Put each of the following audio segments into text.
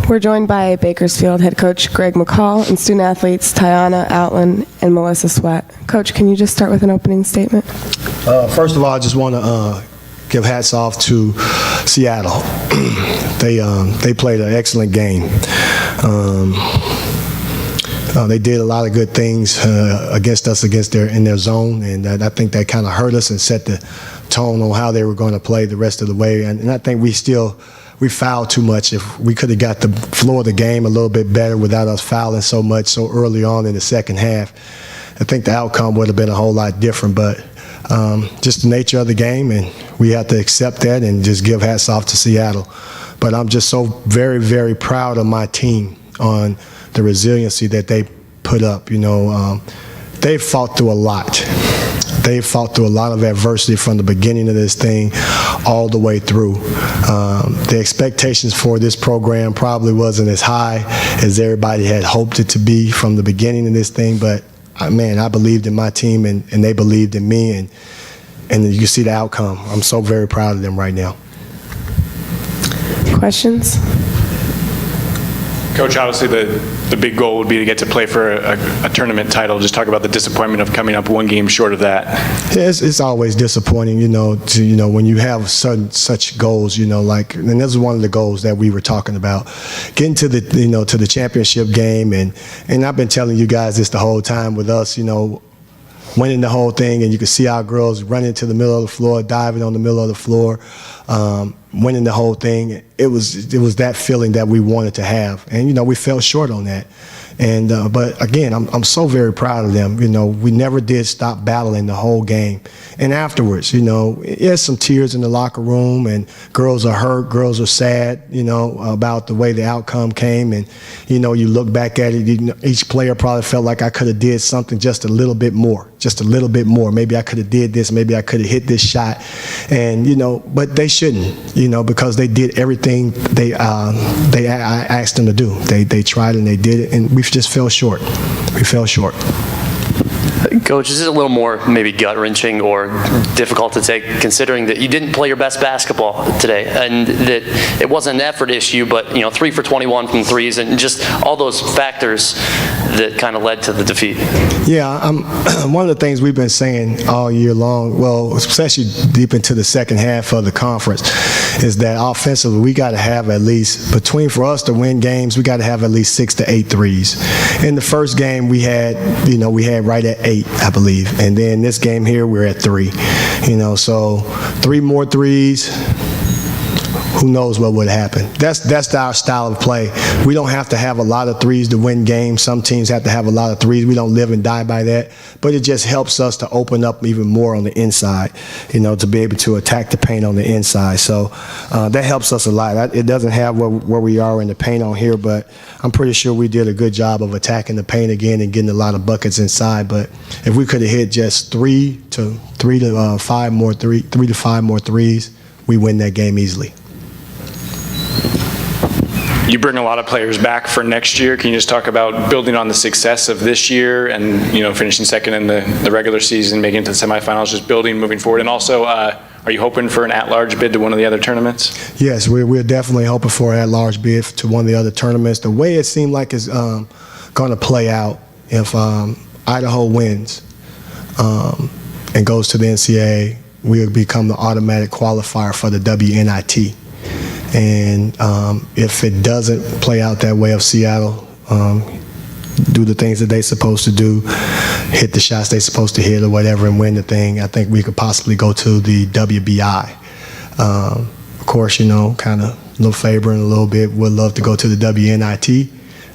We're joined by Bakersfield head coach Greg McCall and student athletes Tiana Outland and Melissa Sweat. Coach, can you just start with an opening statement? First of all, I just want to give hats off to Seattle. They played an excellent game. They did a lot of good things against us in their zone, and I think that kind of hurt us and set the tone on how they were going to play the rest of the way. And I think we fouled too much. If we could have got the flow of the game a little bit better without us fouling so much so early on in the second half, I think the outcome would have been a whole lot different. But just the nature of the game, and we have to accept that and just give hats off to Seattle. But I'm just so very, very proud of my team on the resiliency that they put up. You know, they fought through a lot. They fought through a lot of adversity from the beginning of this thing all the way through. The expectations for this program probably wasn't as high as everybody had hoped it to be from the beginning of this thing, but man, I believed in my team and they believed in me, and you see the outcome. I'm so very proud of them right now. Questions? Coach, obviously the big goal would be to get to play for a tournament title. Just talk about the disappointment of coming up one game short of that. Yeah, it's always disappointing, when you have such goals, and this is one of the goals that we were talking about, getting to the championship game, and I've been telling you guys this the whole time with us, winning the whole thing, and you can see our girls running to the middle of the floor, diving on the middle of the floor, winning the whole thing. It was that feeling that we wanted to have, and we fell short on that. And but again, I'm so very proud of them. We never did stop battling the whole game. And afterwards, there's some tears in the locker room, and girls are hurt, girls are sad, about the way the outcome came. And you look back at it, each player probably felt like I could have did something just a little bit more. Maybe I could have did this. Maybe I could have hit this shot. And but they shouldn't, because they did everything I asked them to do. They tried and they did it, and we just fell short. We fell short. Coach, this is a little more maybe gut-wrenching or difficult to take, considering that you didn't play your best basketball today, and that it wasn't an effort issue, but 3 for 21 from threes, and just all those factors that kind of led to the defeat. Yeah, one of the things we've been saying all year long, well, especially deep into the second half of the conference, is that offensively we got to have at least, for us to win games, we got to have at least 6 to 8 threes. In the first game we had right at 8, I believe, and then this game here we're at 3. So 3 more threes, who knows what would happen. That's our style of play. We don't have to have a lot of threes to win games. Some teams have to have a lot of threes. We don't live and die by that, but it just helps us to open up even more on the inside, to be able to attack the paint on the inside. So that helps us a lot. It doesn't have where we are in the paint on here, but I'm pretty sure we did a good job of attacking the paint again and getting a lot of buckets inside. But if we could have hit just 3 to 5 more threes, we win that game easily. You bring a lot of players back for next year. Can you just talk about building on the success of this year and finishing second in the regular season, making it to the semifinals, just building moving forward? And also, are you hoping for an at-large bid to one of the other tournaments? Yes, we're definitely hoping for an at-large bid to one of the other tournaments. The way it seemed like it's going to play out, if Idaho wins and goes to the NCAA, we'll become the automatic qualifier for the WNIT. And if it doesn't play out that way, of Seattle do the things that they're supposed to do, hit the shots they're supposed to hit or whatever, and win the thing, I think we could possibly go to the WBI. Of course, kind of a little favoring a little bit. Would love to go to the WNIT.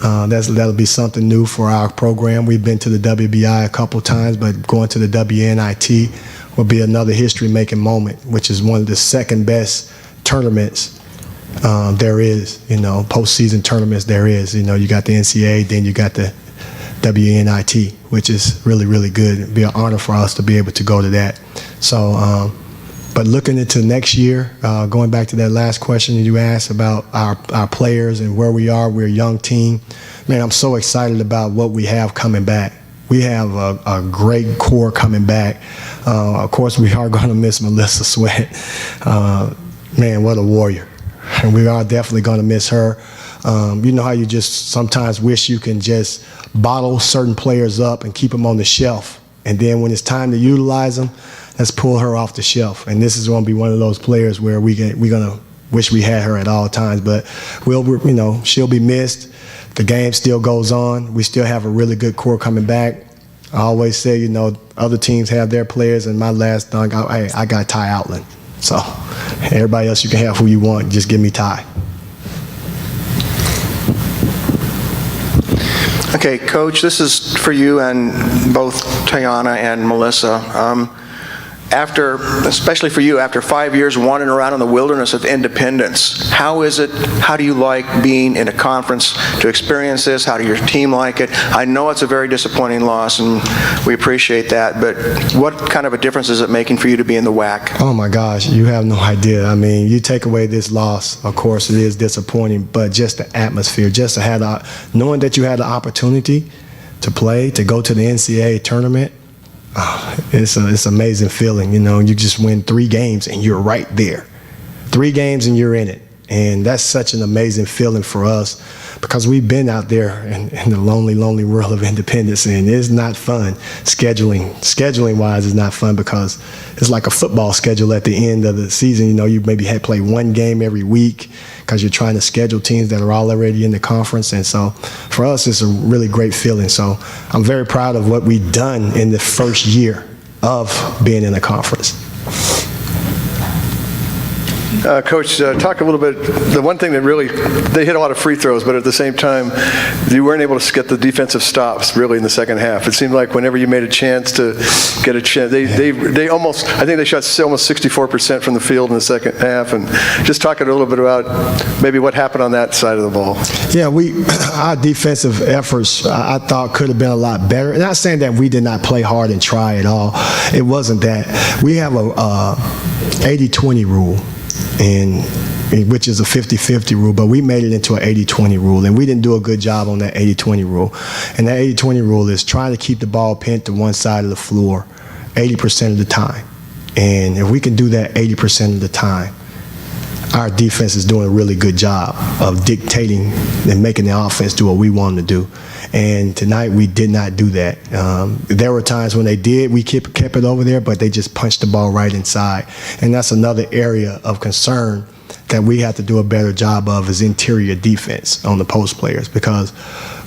That'll be something new for our program. We've been to the WBI a couple times, but going to the WNIT will be another history-making moment, which is one of the second best tournaments there is, postseason tournaments there is. You got the NCAA, then you got the WNIT, which is really, really good. It'd be an honor for us to be able to go to that. So, but looking into next year, going back to that last question you asked about our players and where we are, we're a young team. Man, I'm so excited about what we have coming back. We have a great core coming back. Of course, we are going to miss Melissa Sweat. Man, what a warrior. And we are definitely going to miss her. You know how you just sometimes wish you can just bottle certain players up and keep them on the shelf. And then when it's time to utilize them, let's pull her off the shelf. And this is going to be one of those players where we're going to wish we had her at all times. But she'll be missed. The game still goes on. We still have a really good core coming back. I always say, other teams have their players, and my last dunk, I got Ty Outland. So everybody else, you can have who you want. Just give me Ty. Okay, Coach, this is for you and both Tiana and Melissa. Especially for you, after 5 years wandering around in the wilderness of independence, how do you like being in a conference to experience this? How do your team like it? I know it's a very disappointing loss, and we appreciate that, but what kind of a difference is it making for you to be in the WAC? Oh my gosh, you have no idea. I mean, you take away this loss, of course it is disappointing, but just the atmosphere, just to have knowing that you had the opportunity to play, to go to the NCAA tournament, it's an amazing feeling. You just win 3 games and you're right there. 3 games and you're in it. And that's such an amazing feeling for us because we've been out there in the lonely, lonely world of independence, and it's not fun. Scheduling-wise, it's not fun because it's like a football schedule at the end of the season. You maybe had to play 1 game every week because you're trying to schedule teams that are already in the conference. And so for us, it's a really great feeling. So I'm very proud of what we've done in the first year of being in the conference. Coach, talk a little bit, the one thing that really, they hit a lot of free throws, but at the same time, you weren't able to get the defensive stops really in the second half. It seemed like whenever you made a chance to get a chance, they almost, I think they shot almost 64% from the field in the second half. And just talk a little bit about maybe what happened on that side of the ball. Yeah, our defensive efforts, I thought could have been a lot better. And not saying that we did not play hard and try at all. It wasn't that. We have a 80-20 rule, which is a 50-50 rule, but we made it into an 80-20 rule, and we didn't do a good job on that 80-20 rule. And that 80-20 rule is trying to keep the ball pinned to one side of the floor 80% of the time. And if we can do that 80% of the time, our defense is doing a really good job of dictating and making the offense do what we want them to do. And tonight we did not do that. There were times when they did, we kept it over there, but they just punched the ball right inside. And that's another area of concern that we have to do a better job of, is interior defense on the post players, because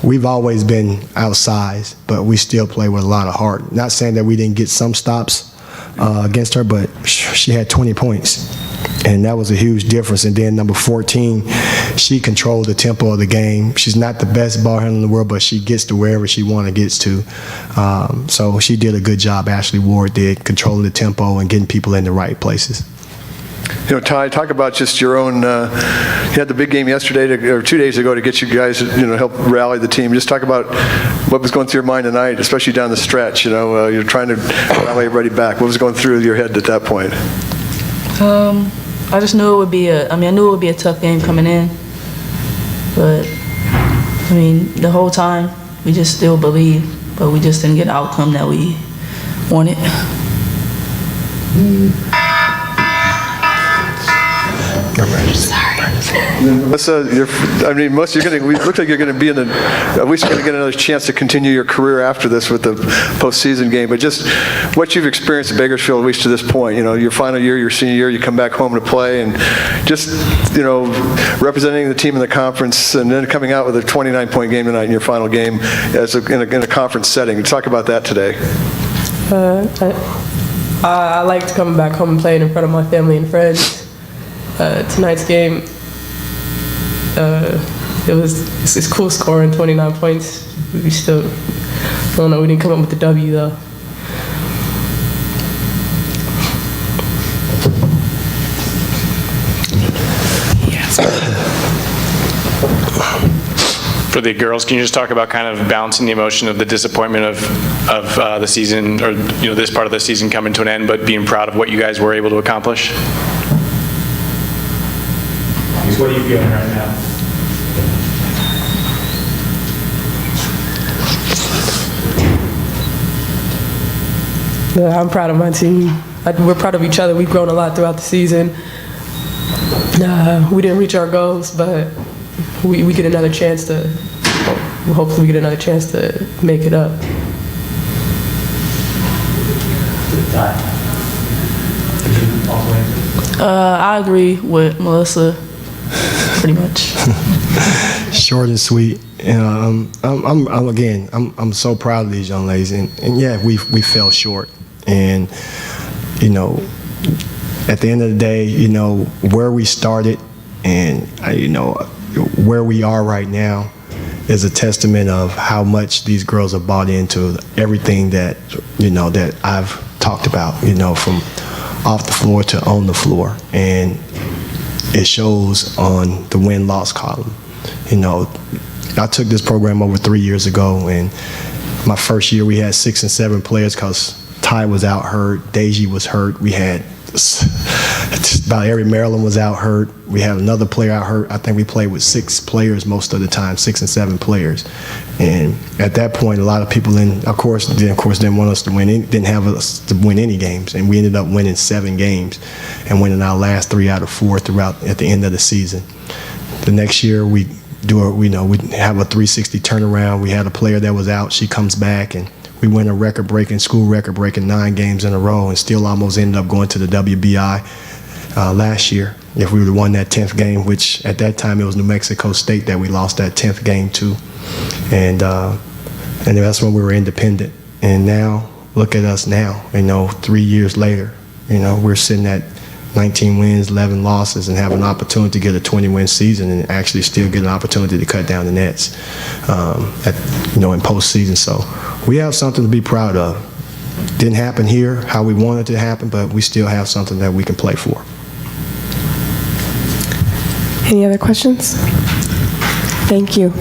we've always been outsized, but we still play with a lot of heart. Not saying that we didn't get some stops against her, but she had 20 points. And that was a huge difference. And then number 14, she controlled the tempo of the game. She's not the best ball handler in the world, but she gets to wherever she gets to. So she did a good job, Ashley Ward did, controlling the tempo and getting people in the right places. Ty, talk about just your own, you had the big game yesterday, or 2 days ago, to get you guys, help rally the team. Just talk about what was going through your mind tonight, especially down the stretch. You're trying to rally everybody back. What was going through your head at that point? I just knew it would be I knew it would be a tough game coming in, but the whole time we just still believed, but we just didn't get the outcome that we wanted. Melissa, Melissa, looks like you're going to be at least going to get another chance to continue your career after this with the postseason game. But just what you've experienced at Bakersfield, at least to this point, your final year, your senior year, you come back home to play, and just representing the team in the conference, and then coming out with a 29-point game tonight in your final game in a conference setting. Talk about that today. I liked coming back home and playing in front of my family and friends. Tonight's game, it's cool scoring 29 points. We still don't know, we didn't come up with the W though. For the girls, can you just talk about kind of balancing the emotion of the disappointment of the season, or this part of the season coming to an end, but being proud of what you guys were able to accomplish? What are you feeling right now? I'm proud of my team. We're proud of each other. We've grown a lot throughout the season. We didn't reach our goals, but we get another chance to, hopefully we get another chance to make it up. I agree with Melissa, pretty much. Short and sweet. I'm so proud of these young ladies, and yeah, we fell short, and at the end of the day, where we started, and where we are right now, is a testament of how much these girls have bought into everything that that I've talked about, from off the floor to on the floor, and it shows on the win-loss column. I took this program over 3 years ago, and my first year we had 6 and 7 players because Ty was out hurt, Deji was hurt. We had just about every Maryland was out hurt. We had another player out hurt. I think we played with 6 players most of the time, 6 and 7 players. And at that point, a lot of people didn't want us to win. Didn't have us to win any games, and we ended up winning 7 games and winning our last 3 out of 4 throughout at the end of the season. The next year we have a 360 turnaround. We had a player that was out. She comes back, and we win a school record-breaking 9 games in a row, and still almost ended up going to the WBI last year. If we would have won that 10th game, which at that time it was New Mexico State that we lost that 10th game to, and that's when we were independent. And now, look at us now. 3 years later, we're sitting at 19 wins, 11 losses, and have an opportunity to get a 20-win season and actually still get an opportunity to cut down the nets in postseason. So we have something to be proud of. Didn't happen here how we wanted it to happen, but we still have something that we can play for. Any other questions? Thank you.